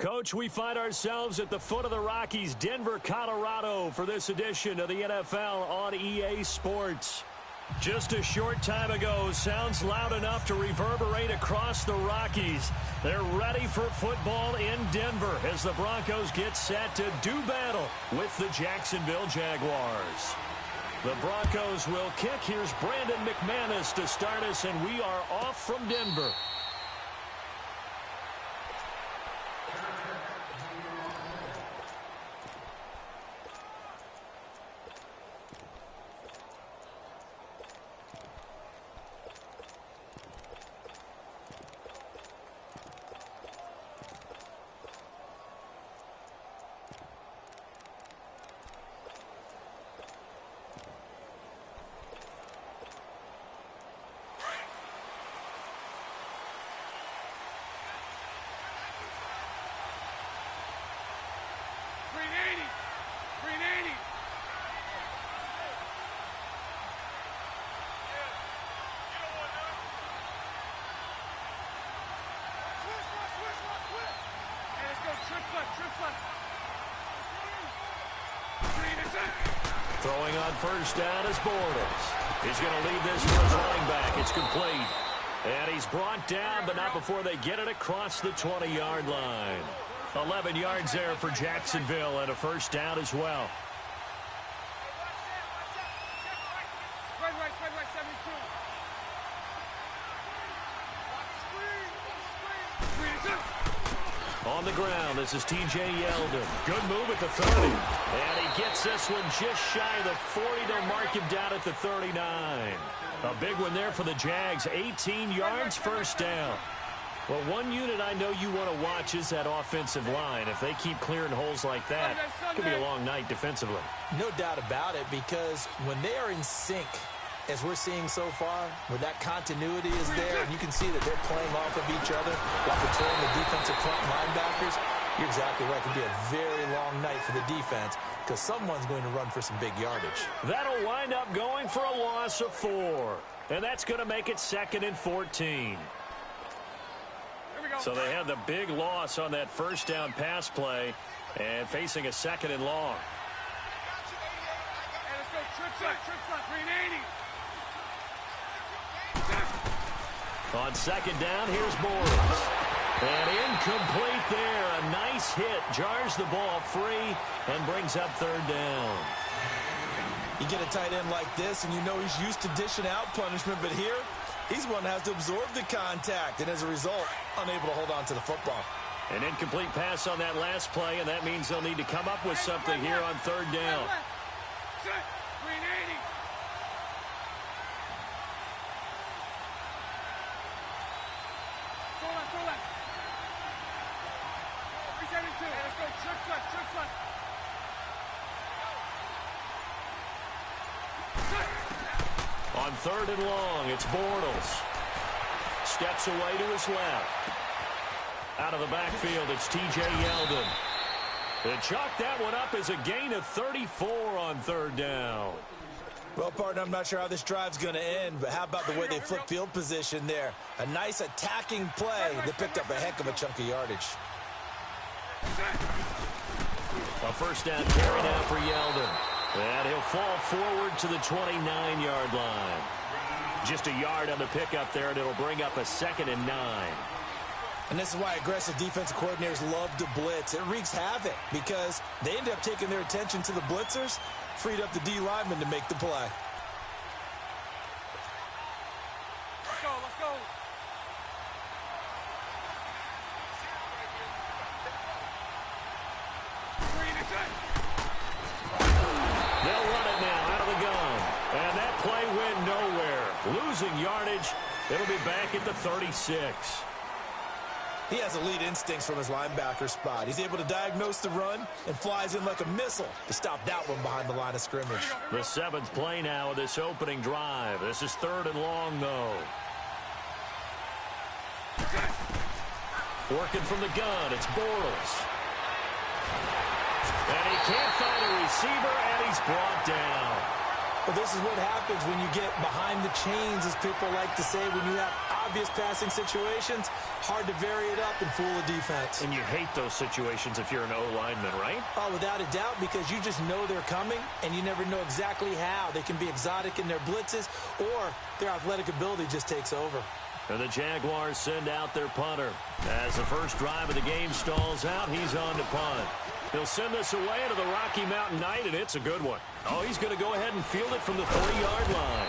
Coach, we find ourselves at the foot of the Rockies, Denver, Colorado, for this edition of the NFL on EA Sports. Just a short time ago, sounds loud enough to reverberate across the Rockies. They're ready for football in Denver as the Broncos get set to do battle with the Jacksonville Jaguars. The Broncos will kick. Here's Brandon McManus to start us, and we are off from Denver. Throwing on first down is Bortles. He's going to lead this to his running back. It's complete. And he's brought down, but not before they get it across the 20-yard line. 11 yards there for Jacksonville and a first down as well. On the ground, this is T.J. Yeldon. Good move at the 30. And he gets this one just shy of the 40. They'll mark him down at the 39. A big one there for the Jags. 18 yards, first down. Well, one unit I know you want to watch is that offensive line. If they keep clearing holes like that, it could be a long night defensively. No doubt about it, because when they are in sync, as we're seeing so far, where that continuity is there, and you can see that they're playing off of each other while patrolling the defensive front linebackers, you're exactly right. It could be a very long night for the defense because someone's going to run for some big yardage. That'll wind up going for a loss of 4. And that's going to make it 2nd and 14. So they have the big loss on that first down pass play and facing a 2nd and long. Hey, let's go. Trip slot, 380. On second down, here's Bortles. And incomplete there. A nice hit. Jars the ball free and brings up third down. You get a tight end like this, and you know he's used to dishing out punishment, but here, he's one that has to absorb the contact, and as a result, unable to hold on to the football. An incomplete pass on that last play, and that means they'll need to come up with something here on third down. 380. Throw that. 372. Hey, let's go. Trip slot. On third and long, it's Bortles. Steps away to his left. Out of the backfield, it's T.J. Yeldon. They chalk that one up as a gain of 34 on third down. Well, partner, I'm not sure how this drive's going to end, but how about the way they flip field position there? A nice attacking play that picked up a heck of a chunk of yardage. A first down carry now for Yeldon. And he'll fall forward to the 29-yard line. Just a yard on the pickup there, and it'll bring up a 2nd and 9. And this is why aggressive defensive coordinators love to blitz. It wreaks havoc because they end up taking their attention to the blitzers, freed up the D lineman to make the play. Let's go. They'll run it now out of the gun. And that play went nowhere. Losing yardage. It'll be back at the 36. He has elite instincts from his linebacker spot. He's able to diagnose the run and flies in like a missile to stop that one behind the line of scrimmage. The 7th play now of this opening drive. This is third and long, though. Working from the gun, it's Bortles. And he can't find a receiver, and he's brought down. Well, this is what happens when you get behind the chains, as people like to say, when you have obvious passing situations, hard to vary it up and fool a defense. And you hate those situations if you're an O-lineman, right? Oh, without a doubt, because you just know they're coming, and you never know exactly how. They can be exotic in their blitzes, or their athletic ability just takes over. And the Jaguars send out their punter. As the first drive of the game stalls out, he's on to punt. He'll send this away to the Rocky Mountain Knight, and it's a good one. Oh, he's going to go ahead and field it from the 30-yard line.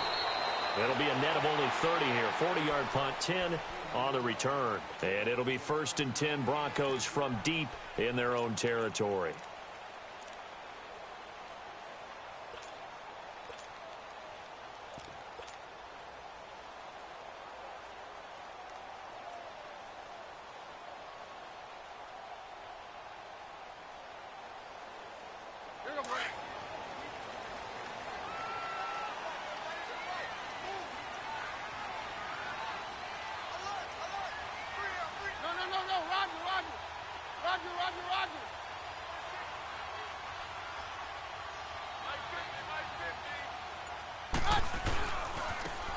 It'll be a net of only 30 here. 40-yard punt, 10 on the return. And it'll be 1st and 10 Broncos from deep in their own territory.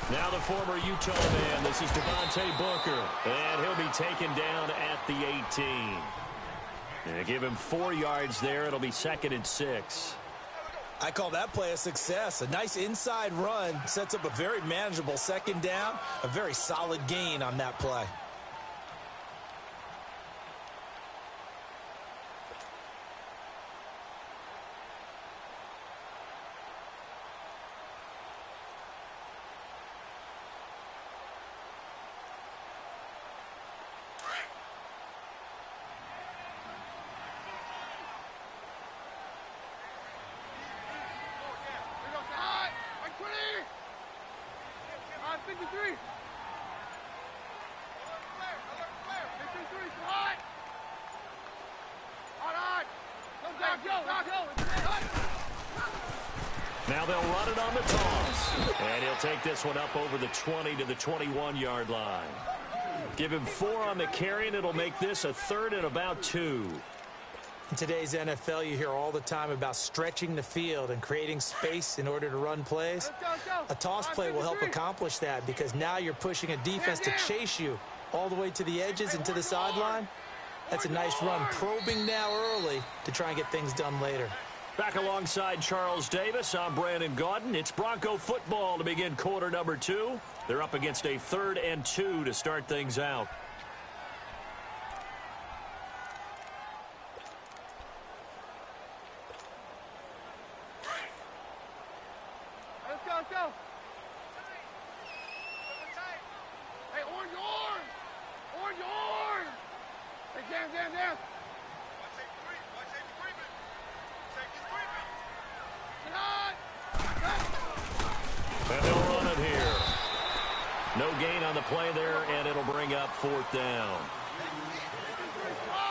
Now the former Utah man, this is Devontae Booker, and he'll be taken down at the 18. And give him 4 yards there. It'll be 2nd and 6. I call that play a success. A nice inside run sets up a very manageable 2nd down, a very solid gain on that play. Now they'll run it on the toss. And he'll take this one up over the 20 to the 21-yard line. Give him 4 on the carry, and it'll make this a 3rd and about 2. In today's NFL, you hear all the time about stretching the field and creating space in order to run plays. A toss play will help accomplish that because now you're pushing a defense to chase you all the way to the edges and to the sideline. That's a nice run, probing now early to try and get things done later. Back alongside Charles Davis, I'm Brandon Gaudin. It's Bronco football to begin quarter number 2. They're up against a 3rd and 2 to start things out. Let's go. Hey, orange. Hey, down. And they'll run it here. No gain on the play there, and it'll bring up 4th down.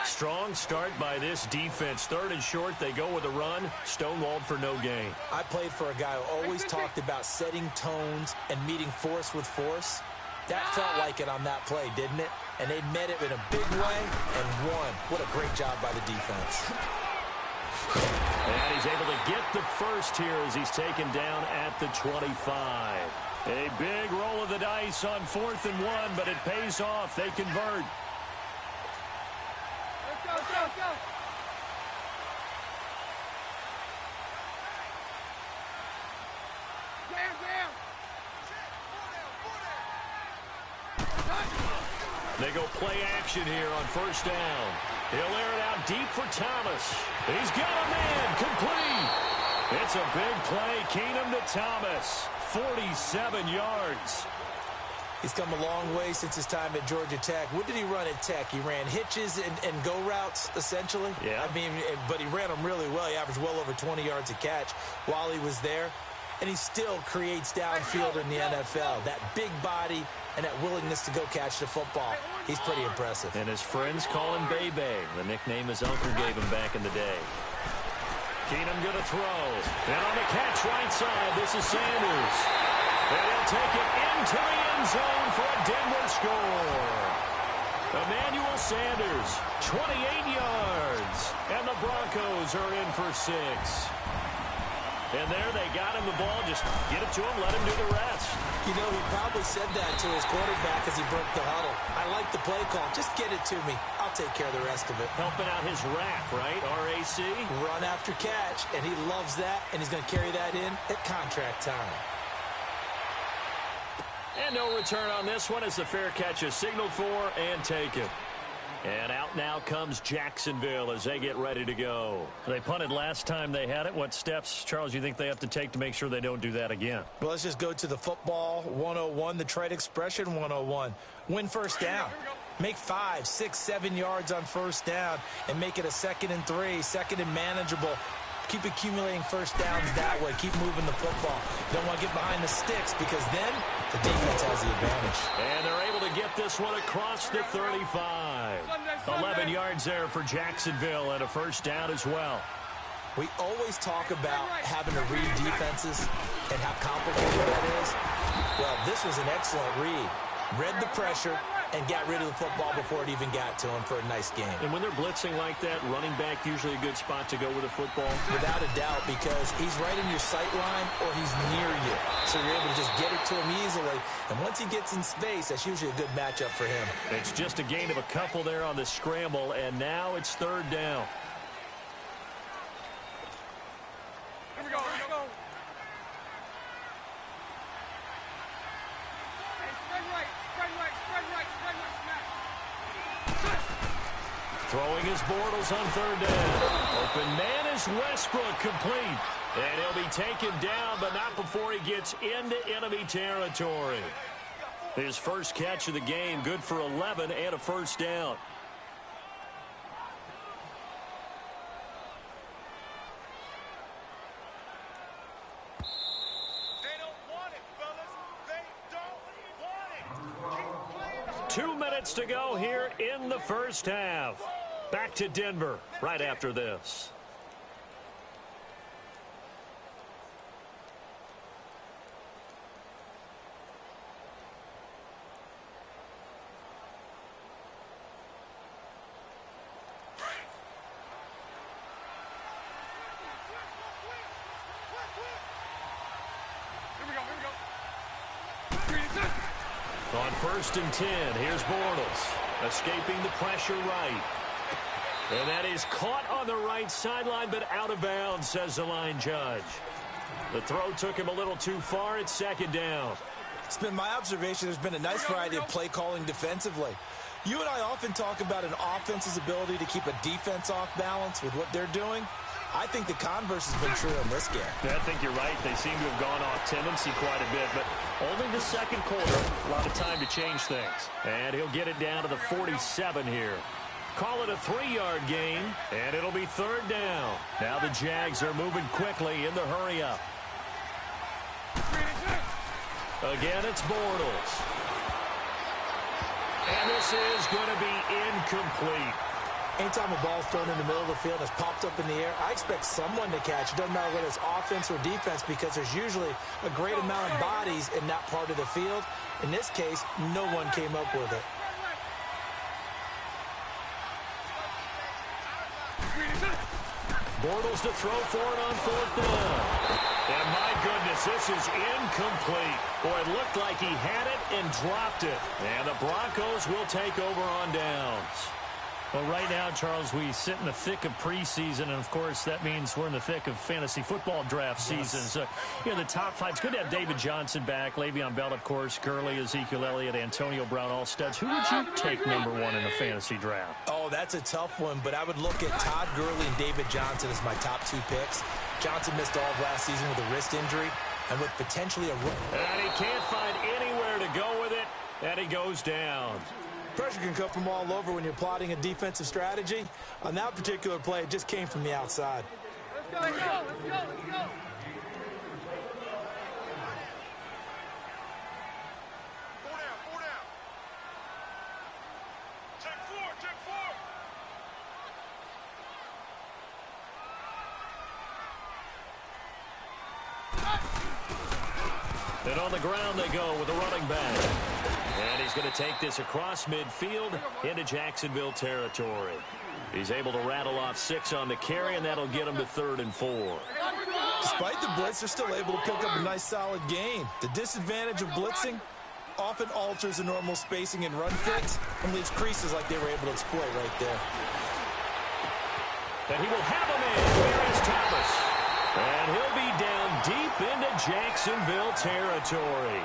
Strong start by this defense. 3rd and short, they go with a run. Stonewalled for no gain. I played for a guy who always talked about setting tones and meeting force with force. That felt like it on that play, didn't it? And they met it in a big way and won. What a great job by the defense. And he's able to get the first here as he's taken down at the 25. A big roll of the dice on 4th and 1, but it pays off. They convert. Let's go. Down. They go play action here on 1st down. He'll air it out deep for Thomas. He's got a man complete. It's a big play. Keenum to Thomas. 47 yards. He's come a long way since his time at Georgia Tech. What did he run at Tech? He ran hitches and go routes, essentially. Yeah. I mean, but he ran them really well. He averaged well over 20 yards a catch while he was there. And he still creates downfield in the NFL. That big body and that willingness to go catch the football. He's pretty impressive. And his friends call him Bebe, the nickname his uncle gave him back in the day. Keenum going to throw. And on the catch right side, this is Sanders. And he'll take it into the end zone for a Denver score. Emmanuel Sanders, 28 yards. And the Broncos are in for 6. And there they got him the ball. Just get it to him, let him do the rest. You know, he probably said that to his quarterback as he broke the huddle. I like the play call. Just get it to me. I'll take care of the rest of it. Helping out his rack, right? RAC. Run after catch, and he loves that, and he's going to carry that in at contract time. And no return on this one as the fair catch is signaled for and taken. And out now comes Jacksonville as they get ready to go. They punted last time they had it. What steps, Charles, you think they have to take to make sure they don't do that again? Well, let's just go to the football 101, the trade expression 101. Win first down. Make 5, 6, 7 yards on first down and make it a 2nd and 3, 2nd and manageable. Keep accumulating first downs that way. Keep moving the football. Don't want to get behind the sticks because then the defense has the advantage. And they're able to get this one across the 35. 11 yards there for Jacksonville and a first down as well. We always talk about having to read defenses and how complicated that is. Well, this was an excellent read. Read the pressure and got rid of the football before it even got to him for a nice game. And when they're blitzing like that, running back usually a good spot to go with the football? Without a doubt, because he's right in your sight line or he's near you. So you're able to just get it to him easily. And once he gets in space, that's usually a good matchup for him. It's just a gain of a couple there on the scramble, and now it's third down. Here we go, here we go. Hey, spread right, spread right, spread right, spread right, smack. Throwing his Bortles on third down. Open man is Westbrook, complete. And he'll be taken down, but not before he gets into enemy territory. His first catch of the game, good for 11 and a first down. They don't want it, fellas. They don't want it. Keep playing. 2 minutes to go here in the first half. Back to Denver right after this. On 1st and 10, here's Bortles, escaping the pressure right. And that is caught on the right sideline, but out of bounds, says the line judge. The throw took him a little too far. It's 2nd down. It's been my observation there's been a nice variety of play calling defensively. You and I often talk about an offense's ability to keep a defense off balance with what they're doing. I think the converse has been true in this game. I think you're right. They seem to have gone off tendency quite a bit, but only the second quarter. A lot of time to change things. And he'll get it down to the 47 here. Call it a 3-yard gain, and it'll be 3rd down. Now the Jags are moving quickly in the hurry-up. Again, it's Bortles. And this is going to be incomplete. Anytime a ball's thrown in the middle of the field and it's popped up in the air, I expect someone to catch. It doesn't matter whether it's offense or defense because there's usually a great amount of bodies in that part of the field. In this case, no one came up with it. Bortles to throw for it on 4th down. And my goodness, this is incomplete. Boy, it looked like he had it and dropped it. And the Broncos will take over on downs. Well, right now, Charles, we sit in the thick of preseason, and, of course, that means we're in the thick of fantasy football draft season. So, you know, the top 5, it's good to have David Johnson back, Le'Veon Bell, of course, Gurley, Ezekiel Elliott, Antonio Brown, all studs. Who would you take #1 in the fantasy draft? Oh, that's a tough one, but I would look at Todd Gurley and David Johnson as my top 2 picks. Johnson missed all of last season with a wrist injury, and with potentially a... And he can't find anywhere to go with it, and he goes down. Pressure can come from all over when you're plotting a defensive strategy. On that particular play, it just came from the outside. Let's go, let's go, let's go, let's go. 4 down, 4 down. Check 4, check 4. And on the ground they go with a running back. And he's going to take this across midfield into Jacksonville territory. He's able to rattle off 6 on the carry, and that'll get him to 3rd and 4. Just despite the blitz, they're still able to pick up a nice, solid gain. The disadvantage of blitzing often alters the normal spacing and run fits and leaves creases like they were able to exploit right there. And he will have him in. There is Thomas. And he'll be down deep into Jacksonville territory.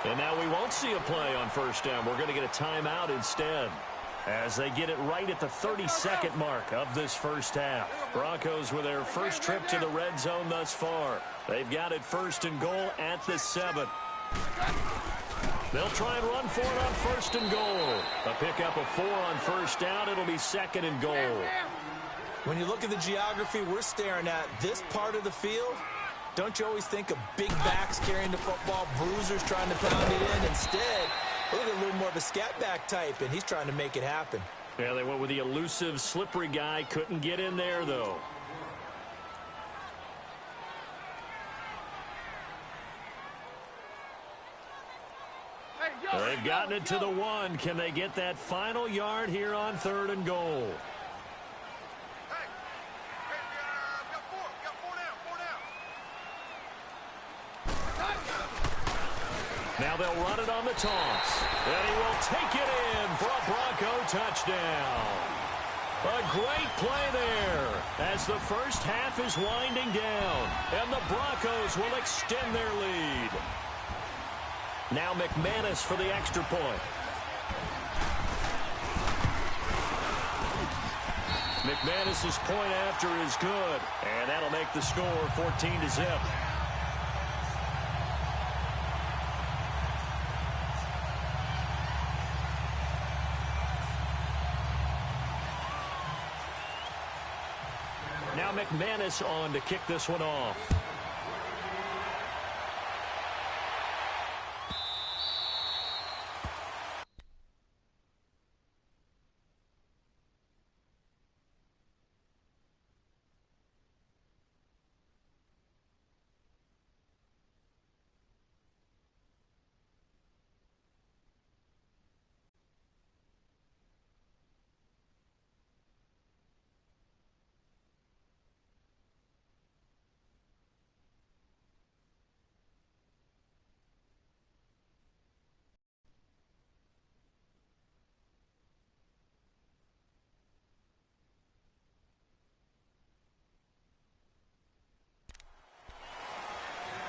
And now we won't see a play on first down. We're going to get a timeout instead, as they get it right at the 30-second mark of this first half. Broncos with their first trip to the red zone thus far. They've got it first and goal at the 7. They'll try and run for it on first and goal. A pickup of 4 on first down. It'll be second and goal. When you look at the geography we're staring at, this part of the field, don't you always think of big backs carrying the football, bruisers trying to pound it in? Instead, look at a little more of a scat back type, and he's trying to make it happen. Yeah, they went with the elusive, slippery guy. Couldn't get in there, though. They've gotten it to the 1. Can they get that final yard here on third and goal? Now they'll run it on the toss. And he will take it in for a Bronco touchdown. A great play there as the first half is winding down. And the Broncos will extend their lead. Now McManus for the extra point. McManus's point after is good. And that'll make the score 14-0. Now McManus on to kick this one off.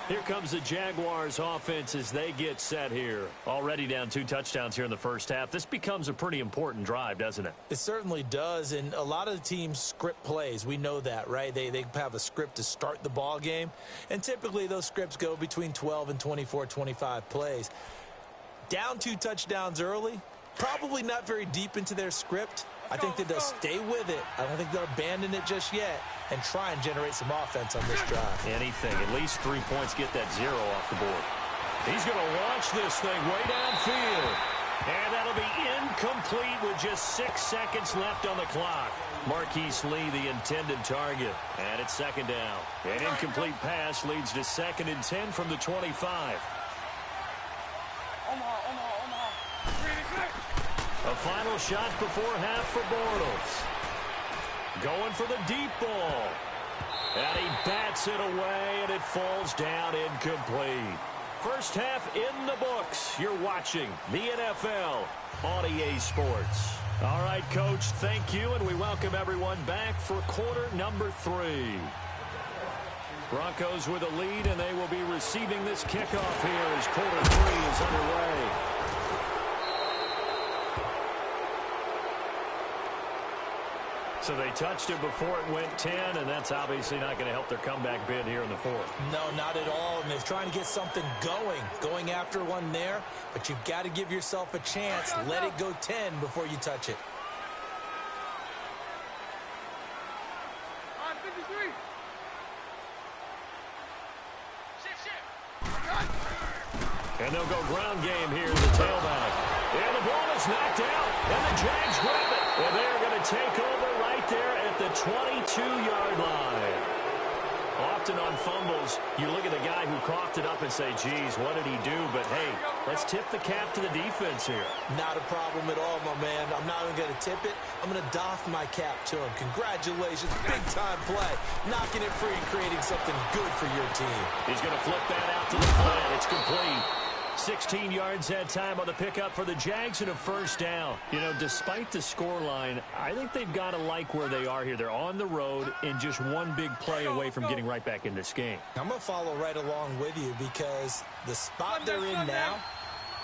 Here comes the Jaguars offense as they get set here. Already down 2 touchdowns here in the first half. This becomes a pretty important drive, doesn't it? It certainly does, and a lot of the teams script plays. We know that, right? They have a script to start the ball game, and typically those scripts go between 12 and 24, 25 plays. Down 2 touchdowns early, probably not very deep into their script. I think that they'll stay with it. I don't think they'll abandon it just yet and try and generate some offense on this drive. Anything. At least 3 points, get that 0 off the board. He's going to launch this thing way downfield. And that'll be incomplete with just 6 seconds left on the clock. Marquise Lee, the intended target. And it's second down. An incomplete pass leads to 2nd and 10 from the 25. A final shot before half for Bortles. Going for the deep ball. And he bats it away, and it falls down incomplete. First half in the books. You're watching the NFL on EA Sports. All right, Coach, thank you, and we welcome everyone back for quarter number 3. Broncos with a lead, and they will be receiving this kickoff here as quarter 3 is underway. So they touched it before it went 10, and that's obviously not going to help their comeback bid here in the 4th. No, not at all, and they're trying to get something going after one there, but you've got to give yourself a chance. Let it go 10 before you touch it. And they'll go ground game here, the tailback. And the ball is knocked out, and the Jags grab it. And they're going to take over right there at the 22-yard line. Often on fumbles, you look at the guy who coughed it up and say, geez, what did he do? But, hey, let's tip the cap to the defense here. Not a problem at all, my man. I'm not even going to tip it. I'm going to doff my cap to him. Congratulations. Big-time play. Knocking it free and creating something good for your team. He's going to flip that out to the flat. It's complete. 16 yards that time on the pickup for the Jags and a first down. You know, despite the scoreline, I think they've got to like where they are here. They're on the road and just one big play away from getting right back in this game. I'm going to follow right along with you because the spot they're in now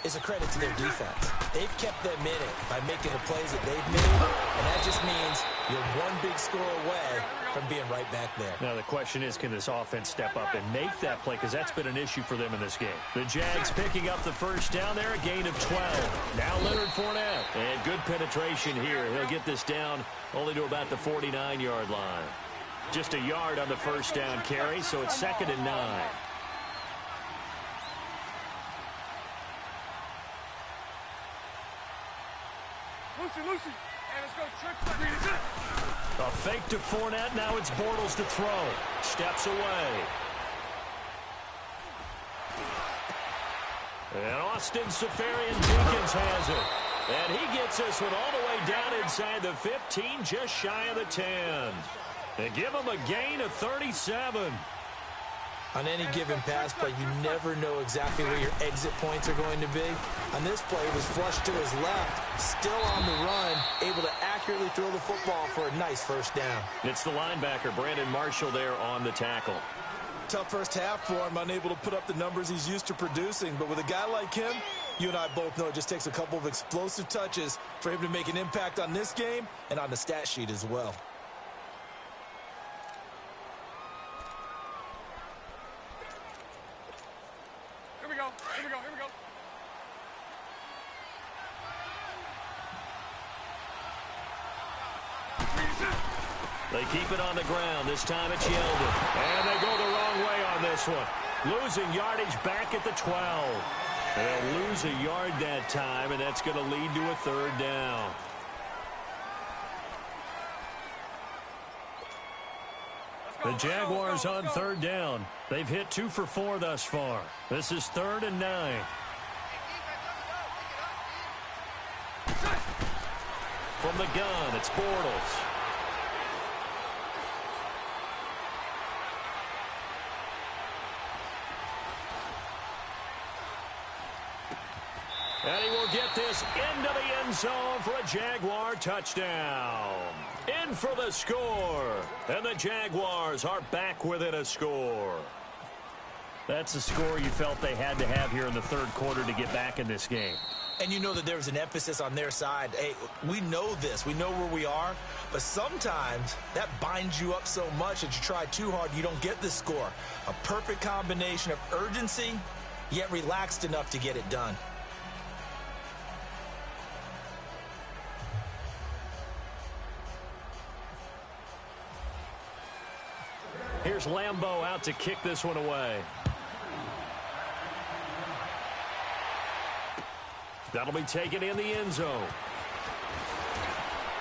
is a credit to their defense. They've kept them in it by making the plays that they've made, and that just means you're one big score away from being right back there. Now the question is, can this offense step up and make that play? Because that's been an issue for them in this game. The Jags picking up the first down there, a gain of 12. Now Leonard Fournette. And good penetration here. He'll get this down only to about the 49-yard line. Just a yard on the first down carry, so it's 2nd and 9. Lucy. Hey, let's go. Trick. A fake to Fournette. Now it's Bortles to throw. Steps away. And Austin Seferian-Jenkins has it. And he gets this one all the way down inside the 15, just shy of the 10. They give him a gain of 37. On any given pass play, you never know exactly where your exit points are going to be. On this play, it was flushed to his left, still on the run, able to accurately throw the football for a nice first down. It's the linebacker, Brandon Marshall, there on the tackle. Tough first half for him, unable to put up the numbers he's used to producing. But with a guy like him, you and I both know it just takes a couple of explosive touches for him to make an impact on this game and on the stat sheet as well. Here we go. They keep it on the ground. This time it's Yeldon. And they go the wrong way on this one. Losing yardage back at the 12. They'll lose a yard that time, and that's going to lead to a third down. The Jaguars on third down. They've hit 2 for 4 thus far. This is 3rd and 9. From the gun, it's Bortles. And he will get this into the end zone for a Jaguar touchdown. In for the score. And the Jaguars are back within a score. That's a score you felt they had to have here in the third quarter to get back in this game. And you know that there was an emphasis on their side. Hey, we know this. We know where we are. But sometimes that binds you up so much that you try too hard, you don't get the score. A perfect combination of urgency, yet relaxed enough to get it done. Here's Lambeau out to kick this one away. That'll be taken in the end zone.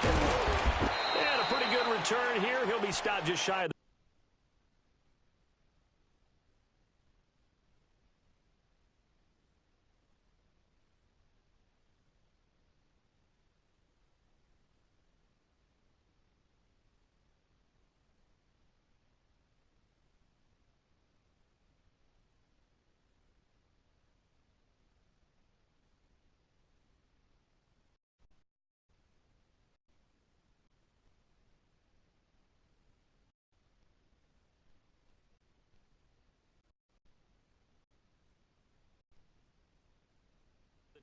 And a pretty good return here. He'll be stopped just shy of the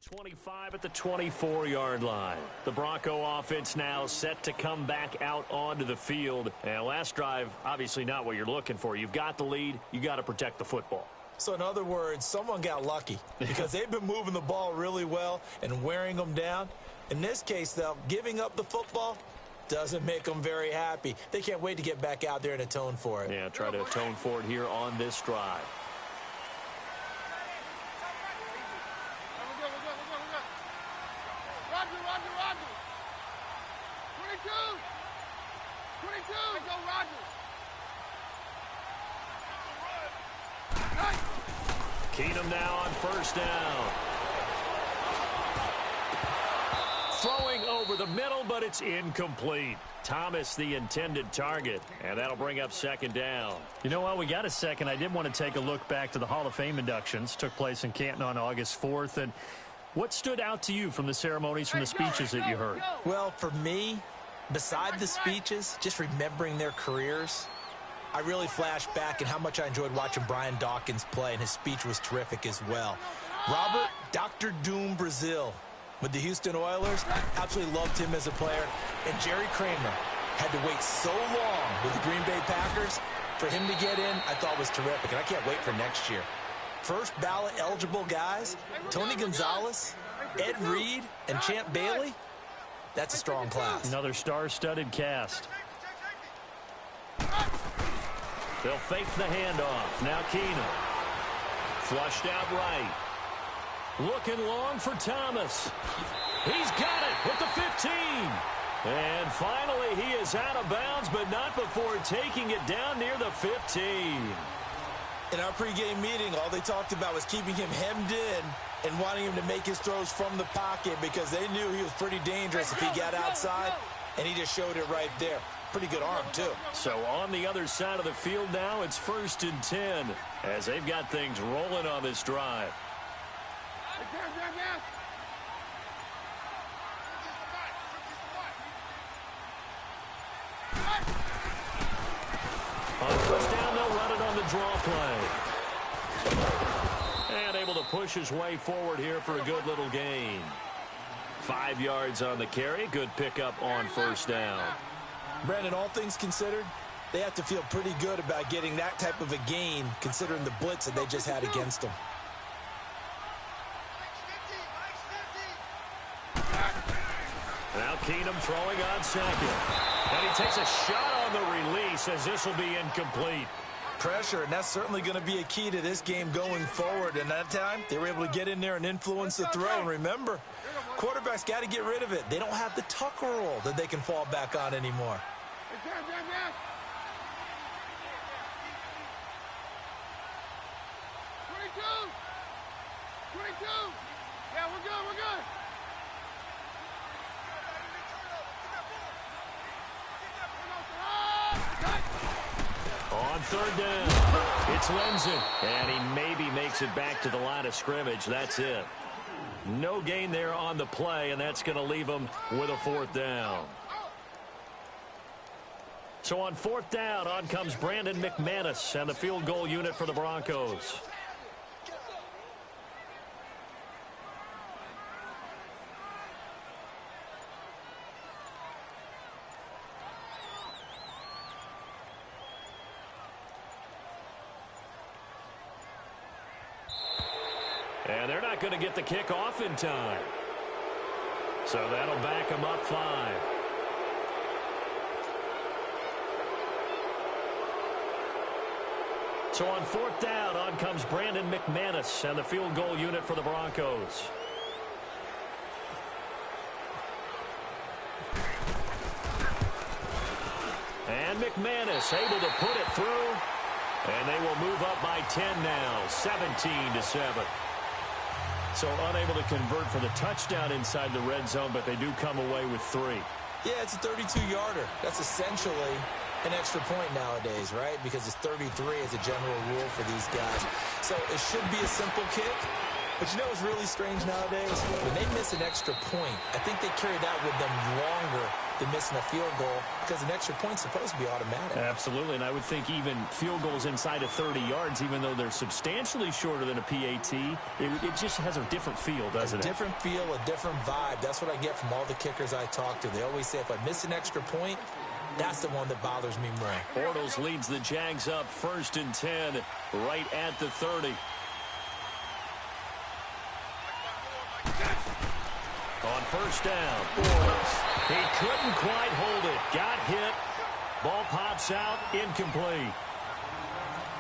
The 25 at the 24-yard line. The Bronco offense now set to come back out onto the field. And last drive, obviously not what you're looking for. You've got the lead. You got to protect the football. So in other words, someone got lucky because they've been moving the ball really well and wearing them down. In this case, though, giving up the football doesn't make them very happy. They can't wait to get back out there and atone for it. Yeah, try to atone for it here on this drive. Roger. 22. Let's go, Roger. Keenum now on first down. Throwing over the middle, but it's incomplete. Thomas, the intended target, and that'll bring up second down. You know what? We got a second. I did want to take a look back to the Hall of Fame inductions. Took place in Canton on August 4th. And what stood out to you from the ceremonies, from the speeches that you heard? Well, for me, beside the speeches, just remembering their careers, I really flashed back at how much I enjoyed watching Brian Dawkins play, and his speech was terrific as well. Robert Dr. Doom Brazil with the Houston Oilers, absolutely loved him as a player. And Jerry Kramer had to wait so long with the Green Bay Packers. For him to get in, I thought was terrific, and I can't wait for next year. First ballot eligible guys, Tony Gonzalez, Ed Reed, and Champ Bailey. That's a strong class. Another star-studded cast. They'll fake the handoff. Now Keenum. Flushed out right. Looking long for Thomas. He's got it with the 15. And finally, he is out of bounds, but not before taking it down near the 15. In our pregame meeting, all they talked about was keeping him hemmed in and wanting him to make his throws from the pocket because they knew he was pretty dangerous if he got outside, and he just showed it right there. Pretty good arm, too. So on the other side of the field now, it's 1st and 10 as they've got things rolling on this drive. On first down, they'll run it on the draw play. And able to push his way forward here for a good little gain. 5 yards on the carry. Good pickup on first down. Brandon, all things considered, they have to feel pretty good about getting that type of a gain considering the blitz that they just had against them. Now Keenum throwing on second. And he takes a shot on the release as this will be incomplete. Pressure, and that's certainly going to be a key to this game going forward. And that time, they were able to get in there and influence the throw. And remember, quarterbacks got to get rid of it. They don't have the tucker roll that they can fall back on anymore. 22. Yeah, we're good, we're good. On third down, it's Lenzen, and he maybe makes it back to the line of scrimmage. That's it. No gain there on the play, and that's going to leave him with a 4th down. So on 4th down, on comes Brandon McManus and the field goal unit for the Broncos. And they're not going to get the kick off in time. So that'll back them up 5. So on 4th down, on comes Brandon McManus and the field goal unit for the Broncos. And McManus able to put it through. And they will move up by 10 now, 17-7. So unable to convert for the touchdown inside the red zone, but they do come away with 3. Yeah, it's a 32-yarder. That's essentially an extra point nowadays, right? Because it's 33 as a general rule for these guys. So it should be a simple kick. But you know what's really strange nowadays? When they miss an extra point, I think they carry that with them longer than missing a field goal because an extra point's supposed to be automatic. Absolutely, and I would think even field goals inside of 30 yards, even though they're substantially shorter than a PAT, it just has a different feel, doesn't it? A different feel, a different vibe. That's what I get from all the kickers I talk to. They always say if I miss an extra point, that's the one that bothers me more. Bortles leads the Jags up 1st and 10 right at the 30. On first down, Bortles. He couldn't quite hold it. Got hit. Ball pops out. Incomplete.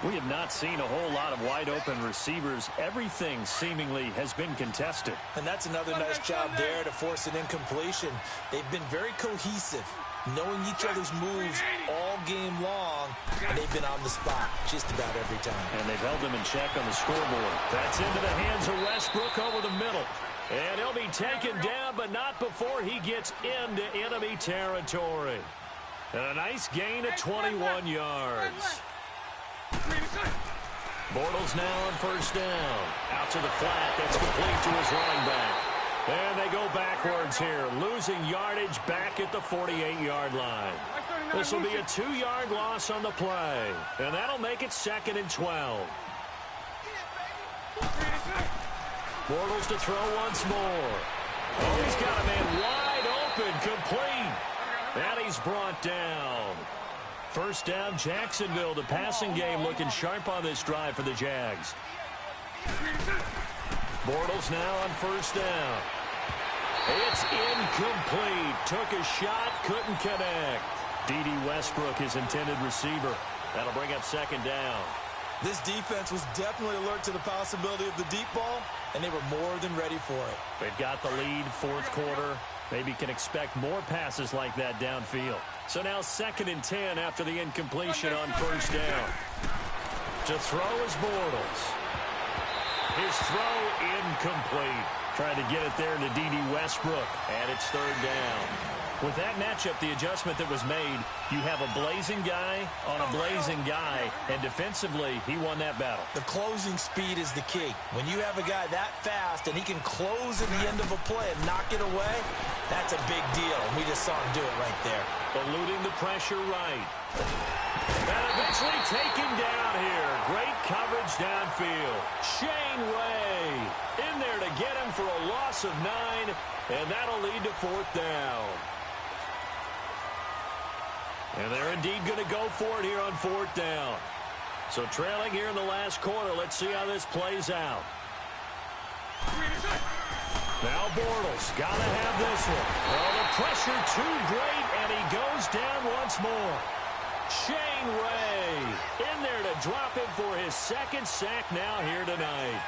We have not seen a whole lot of wide-open receivers. Everything seemingly has been contested. And that's another nice job there to force an incompletion. They've been very cohesive, knowing each other's moves all all game long, and they've been on the spot just about every time. And they've held them in check on the scoreboard. That's into the hands of Westbrook over the middle. And he'll be taken down, but not before he gets into enemy territory. And a nice gain of 21 yards. Bortles now on first down. Out to the flat. That's complete to his running back. And they go backwards here, losing yardage back at the 48-yard line. This will be a 2-yard loss on the play. And that'll make it 2nd and 12. Bortles to throw once more. Oh, he's got a man wide open, complete. And he's brought down. First down, Jacksonville. The passing game looking sharp on this drive for the Jags. Bortles now on first down. It's incomplete. Took a shot, couldn't connect. D.D. Westbrook, his intended receiver. That'll bring up 2nd down. This defense was definitely alert to the possibility of the deep ball, and they were more than ready for it. They've got the lead, 4th quarter. Maybe can expect more passes like that downfield. So now 2nd and 10 after the incompletion on first down. To throw is Bortles. His throw incomplete. Trying to get it there to D.D. Westbrook, and it's 3rd down. With that matchup, the adjustment that was made, you have a blazing guy on a blazing guy, and defensively, he won that battle. The closing speed is the key. When you have a guy that fast and he can close at the end of a play and knock it away, that's a big deal. We just saw him do it right there. Eluding the pressure right. And eventually taken down here. Great coverage downfield. Shane Ray in there to get him for a loss of 9, and that'll lead to 4th down. And they're indeed going to go for it here on 4th down. So trailing here in the last quarter. Let's see how this plays out. Now Bortles got to have this one. Oh, the pressure too great, and he goes down once more. Shane Ray in there to drop him for his 2nd sack now here tonight.